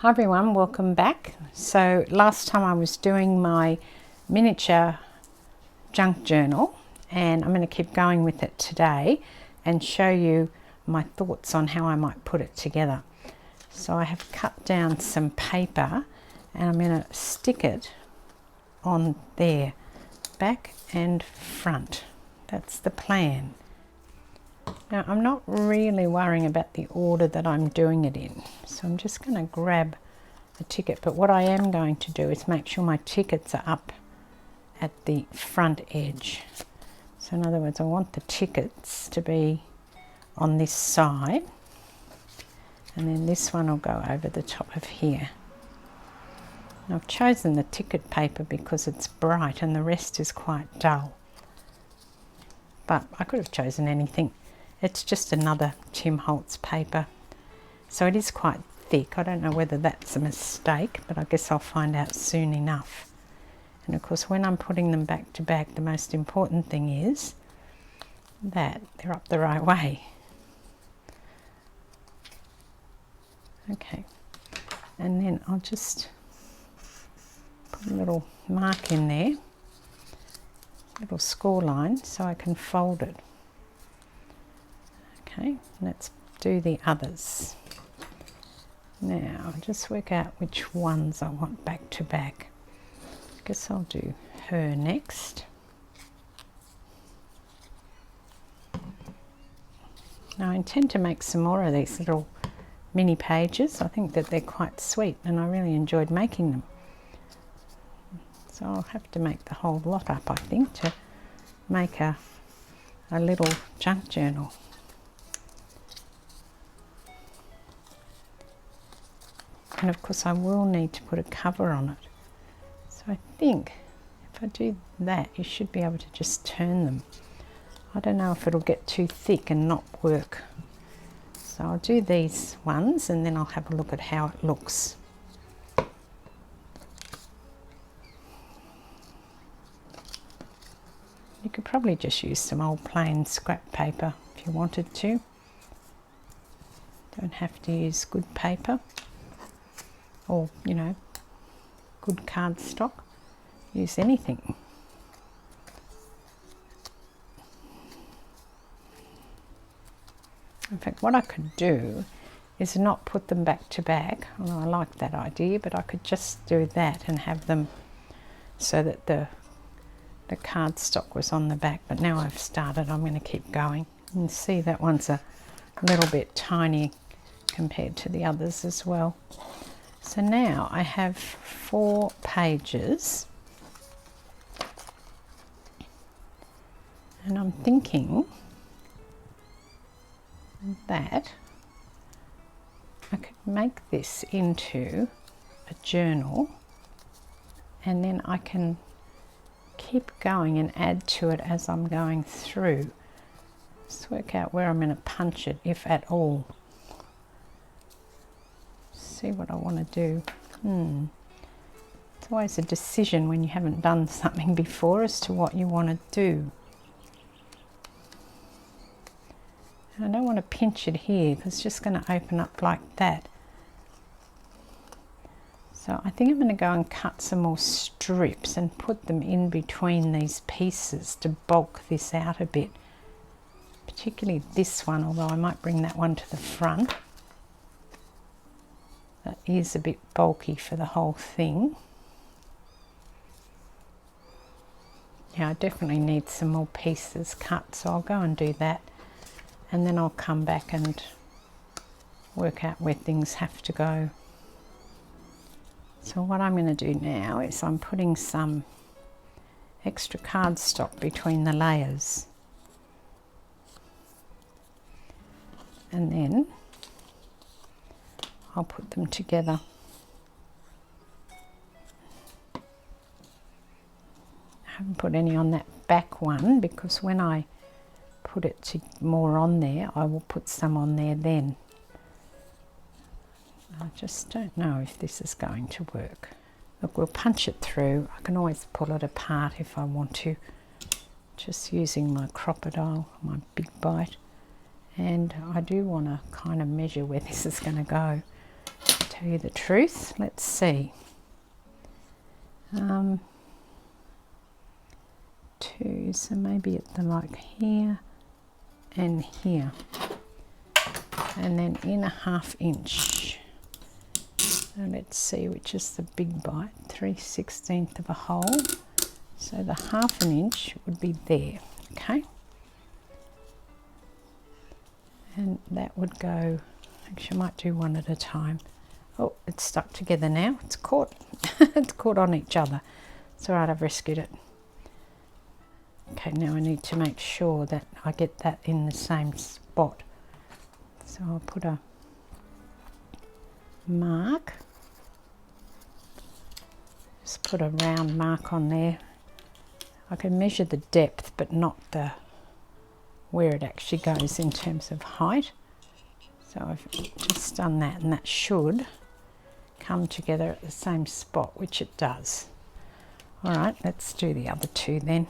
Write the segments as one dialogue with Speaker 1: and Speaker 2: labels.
Speaker 1: Hi everyone, welcome back. So last time I was doing my miniature junk journal, and I'm going to keep going with it today and show you my thoughts on how I might put it together. So I have cut down some paper and I'm going to stick it on there, back and front. That's the plan. Now I'm not really worrying about the order that I'm doing it in, so I'm just going to grab a ticket, but what I am going to do is make sure my tickets are up at the front edge. So in other words, I want the tickets to be on this side, and then this one will go over the top of here. Now I've chosen the ticket paper because it's bright and the rest is quite dull, but I could have chosen anything. It's just another Tim Holtz paper, so it is quite thick. I don't know whether that's a mistake, but I guess I'll find out soon enough. And of course, when I'm putting them back to back, the most important thing is that they're up the right way. Okay, and then I'll just put a little mark in there, little score line, so I can fold it. Okay, let's do the others. Now, just work out which ones I want back to back. I guess I'll do her next. Now, I intend to make some more of these little mini pages. I think that they're quite sweet and I really enjoyed making them. So I'll have to make the whole lot up, I think, to make a little junk journal. And of course I will need to put a cover on it. So I think if I do that, you should be able to just turn them. I don't know if it'll get too thick and not work. So I'll do these ones and then I'll have a look at how it looks. You could probably just use some old plain scrap paper if you wanted to. Don't have to use good paper. Or, you know, good cardstock. Use anything. In fact, what I could do is not put them back to back, although I like that idea, but I could just do that and have them so that the cardstock was on the back. But now I've started, I'm going to keep going. You can see that one's a little bit tiny compared to the others as well. So now I have 4 pages, and I'm thinking that I could make this into a journal, and then I can keep going and add to it as I'm going through. Just work out where I'm going to punch it, if at all. See what I want to do. It's always a decision when you haven't done something before as to what you want to do. And I don't want to pinch it here because it's just going to open up like that. So I think I'm going to go and cut some more strips and put them in between these pieces to bulk this out a bit. Particularly this one, although I might bring that one to the front. That is a bit bulky for the whole thing. Yeah, I definitely need some more pieces cut, so I'll go and do that. And then I'll come back and work out where things have to go. So what I'm going to do now is I'm putting some extra cardstock between the layers. And then I'll put them together. I haven't put any on that back one because when I put it more on there, I will put some on there then. I just don't know if this is going to work. Look, we'll punch it through. I can always pull it apart if I want to, just using my crocodile, my big bite. And I do want to kind of measure where this is going to go to tell you the truth. Let's see. 2, so maybe at the like here and here, and then in a 1/2 inch. So let's see which is the big bite. 3/16 of a hole. So the 1/2 inch would be there. Okay. And that would go. Actually, I might do one at a time. Oh, it's stuck together now. It's caught. It's caught on each other. It's all right. I've rescued it. Okay, now I need to make sure that I get that in the same spot. So I'll put a mark. Just put a round mark on there. I can measure the depth, but not the where it actually goes in terms of height. So I've just done that, and that should come together at the same spot, which it does. All right, let's do the other 2 then.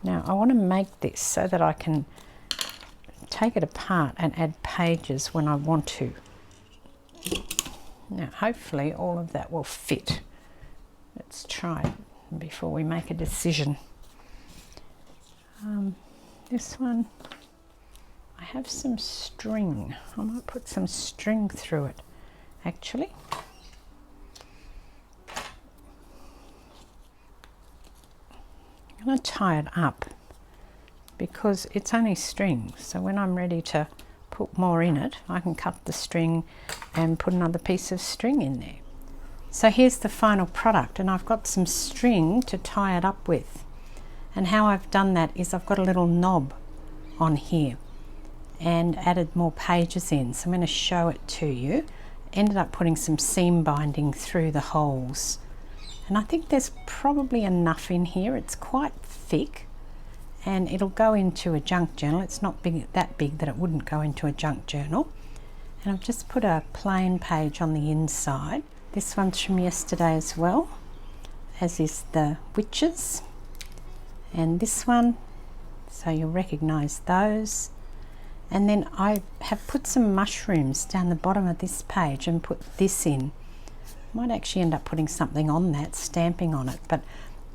Speaker 1: Now I want to make this so that I can take it apart and add pages when I want to. Now hopefully all of that will fit. Let's try it before we make a decision. This one, I have some string. I might put some string through it actually. I'm going to tie it up because it's only string, so when I'm ready to put more in it, I can cut the string and put another piece of string in there. So here's the final product, and I've got some string to tie it up with. And how I've done that is I've got a little knob on here and added more pages in. So I'm going to show it to you. Ended up putting some seam binding through the holes. And I think there's probably enough in here. It's quite thick and it'll go into a junk journal. It's not that big that it wouldn't go into a junk journal. And I've just put a plain page on the inside. This one's from yesterday as well, as is the witches. And this one, so you'll recognise those. And then I have put some mushrooms down the bottom of this page and put this in. Might actually end up putting something on that, stamping on it, but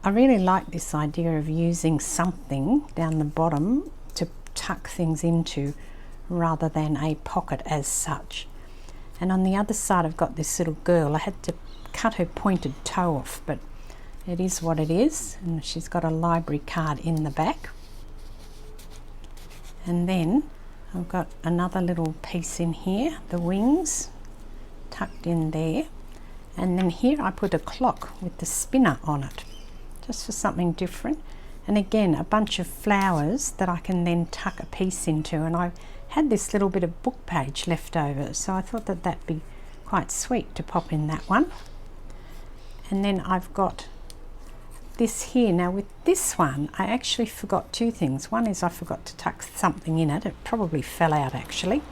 Speaker 1: I really like this idea of using something down the bottom to tuck things into rather than a pocket as such. And on the other side I've got this little girl. I had to cut her pointed toe off, but it is what it is, and she's got a library card in the back. And then I've got another little piece in here, the wings tucked in there. And then here I put a clock with the spinner on it, just for something different. And again, a bunch of flowers that I can then tuck a piece into. And I had this little bit of book page left over, so I thought that that'd be quite sweet to pop in that one. And then I've got this here. Now with this one, I actually forgot 2 things. One is I forgot to tuck something in it. It probably fell out actually.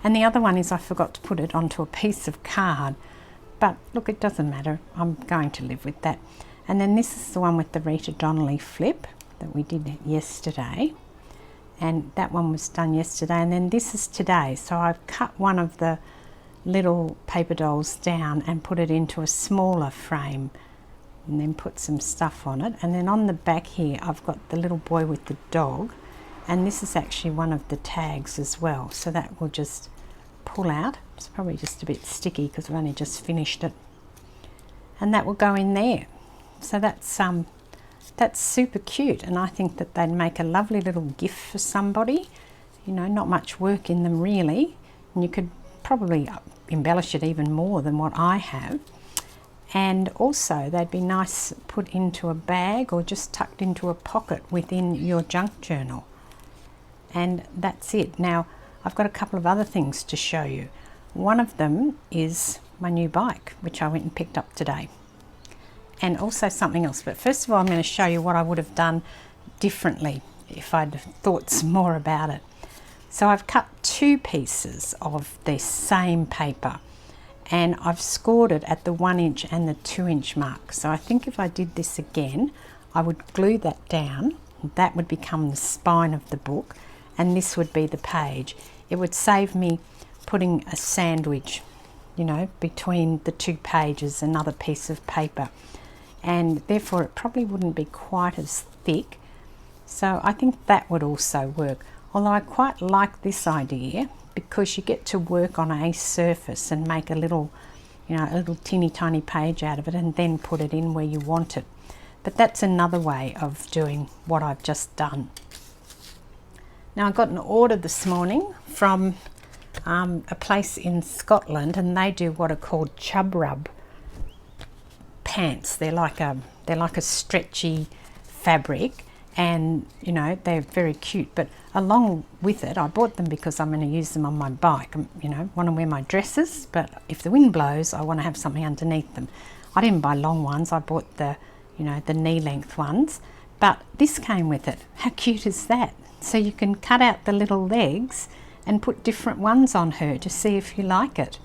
Speaker 1: And the other one is I forgot to put it onto a piece of card. But look, it doesn't matter. I'm going to live with that. And then this is the one with the Rita Donnelly flip that we did yesterday. And that one was done yesterday. And then this is today. So I've cut one of the little paper dolls down and put it into a smaller frame and then put some stuff on it. And then on the back here, I've got the little boy with the dog. And this is actually one of the tags as well. So that will just pull out. It's probably just a bit sticky because I've only just finished it, and that will go in there. So that's super cute, and I think that they'd make a lovely little gift for somebody. You know, not much work in them really, and you could probably embellish it even more than what I have. And also they'd be nice put into a bag or just tucked into a pocket within your junk journal. And that's it. Now I've got a couple of other things to show you. One of them is my new bike, which I went and picked up today, and also something else. But first of all, I'm going to show you what I would have done differently if I'd thought some more about it. So I've cut 2 pieces of the same paper, and I've scored it at the 1 inch and the 2 inch mark. So I think if I did this again, I would glue that down. That would become the spine of the book, and this would be the page. It would save me putting a sandwich, you know, between the 2 pages, another piece of paper, and therefore it probably wouldn't be quite as thick. So I think that would also work, although I quite like this idea because you get to work on a surface and make a little, you know, a little teeny tiny page out of it and then put it in where you want it. But that's another way of doing what I've just done. Now I got an order this morning from a place in Scotland, and they do what are called chub rub pants. They're like a stretchy fabric, and you know, they're very cute. But along with it, I bought them because I'm going to use them on my bike. You know, want to wear my dresses, but if the wind blows, I want to have something underneath them. I didn't buy long ones. I bought the, you know, the knee length ones, but this came with it. How cute is that? So you can cut out the little legs and put different ones on her to see if you like it.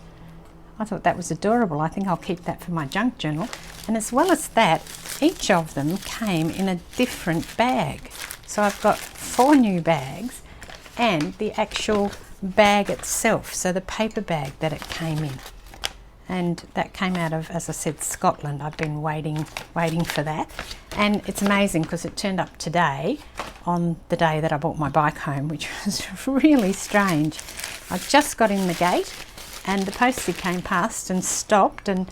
Speaker 1: I thought that was adorable. I think I'll keep that for my junk journal. And as well as that, each of them came in a different bag. So I've got 4 new bags and the actual bag itself, so the paper bag that it came in. And that came out of, as I said, Scotland. I've been waiting for that. And it's amazing because it turned up today on the day that I brought my bike home, which was really strange. I just got in the gate and the postie came past and stopped and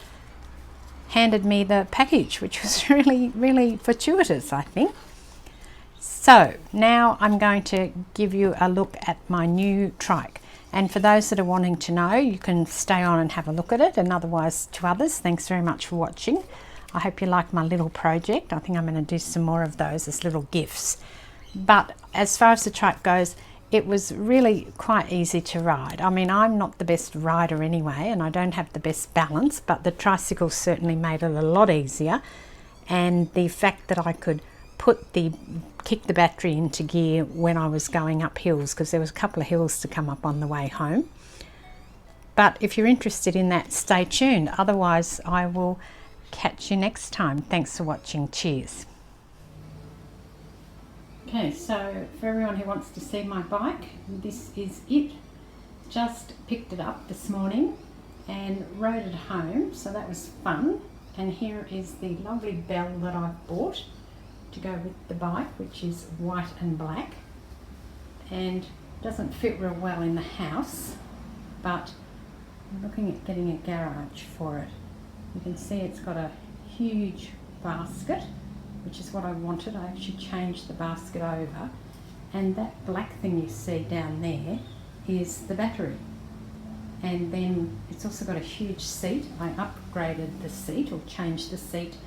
Speaker 1: handed me the package, which was really, really fortuitous, I think. So now I'm going to give you a look at my new trike. And for those that are wanting to know, you can stay on and have a look at it. And otherwise, to others, thanks very much for watching. I hope you like my little project. I think I'm going to do some more of those as little gifts. But as far as the trike goes, it was really quite easy to ride. I mean, I'm not the best rider anyway, and I don't have the best balance, but the tricycle certainly made it a lot easier. And the fact that I could kick the battery into gear when I was going up hills, because there was a couple of hills to come up on the way home. But if you're interested in that, stay tuned. Otherwise, I will catch you next time. Thanks for watching. Cheers. Okay, so for everyone who wants to see my bike, this is it. Just picked it up this morning and rode it home, so that was fun. And here is the lovely bell that I've bought to go with the bike, which is white and black, and doesn't fit real well in the house, but I'm looking at getting a garage for it. You can see it's got a huge basket, which is what I wanted. I actually changed the basket over, and that black thing you see down there is the battery. And then it's also got a huge seat. I upgraded the seat, or changed the seat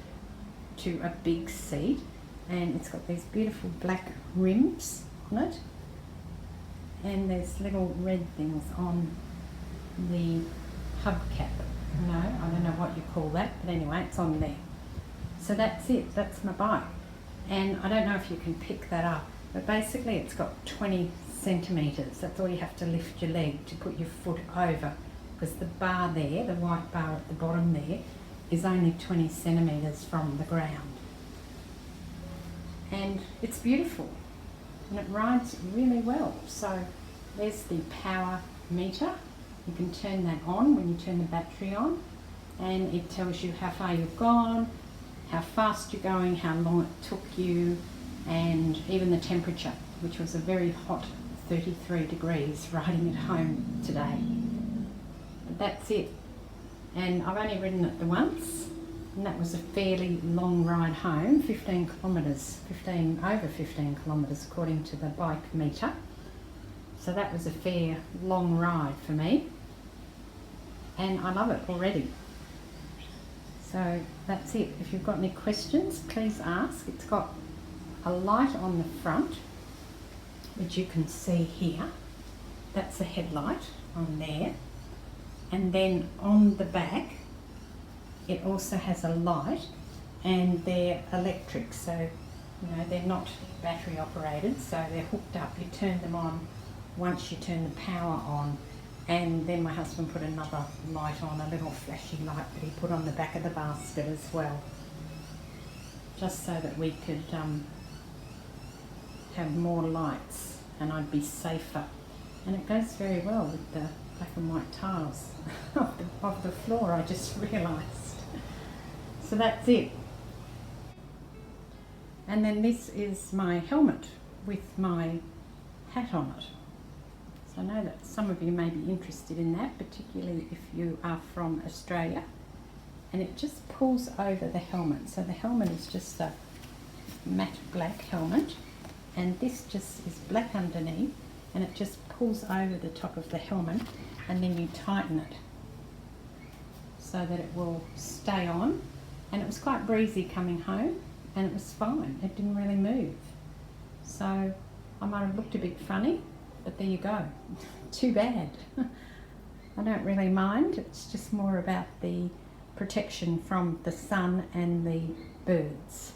Speaker 1: to a big seat, and it's got these beautiful black rims on it, and there's little red things on the hubcap. No, I don't know what you call that, but anyway, it's on there. So that's it, that's my bike. And I don't know if you can pick that up, but basically it's got 20 centimetres. That's all you have to lift your leg to put your foot over, because the bar there, the white bar at the bottom there, is only 20 centimetres from the ground. And it's beautiful, and it rides really well. So there's the power meter. You can turn that on when you turn the battery on, and it tells you how far you've gone, how fast you're going, how long it took you, and even the temperature, which was a very hot 33 degrees riding it home today. But that's it. And I've only ridden it the once, and that was a fairly long ride home, 15 kilometres, over 15 kilometres according to the bike meter. So that was a fair long ride for me, and I love it already. So that's it. If you've got any questions, please ask. It's got a light on the front, which you can see here. That's a headlight on there. And then on the back, it also has a light, and they're electric, so you know, they're not battery operated, so they're hooked up. You turn them on once you turn the power on. And then my husband put another light on, a little flashy light that he put on the back of the basket as well, just so that we could have more lights and I'd be safer. And it goes very well with the black and white tiles of the floor, I just realised. So that's it. And then this is my helmet with my hat on it. So I know that some of you may be interested in that, particularly if you are from Australia. And it just pulls over the helmet. So the helmet is just a matte black helmet, and this just is black underneath, and it just pulls over the top of the helmet, and then you tighten it so that it will stay on. And it was quite breezy coming home, and it was fine. It didn't really move. So I might have looked a bit funny, but there you go. Too bad. I don't really mind. It's just more about the protection from the sun and the birds.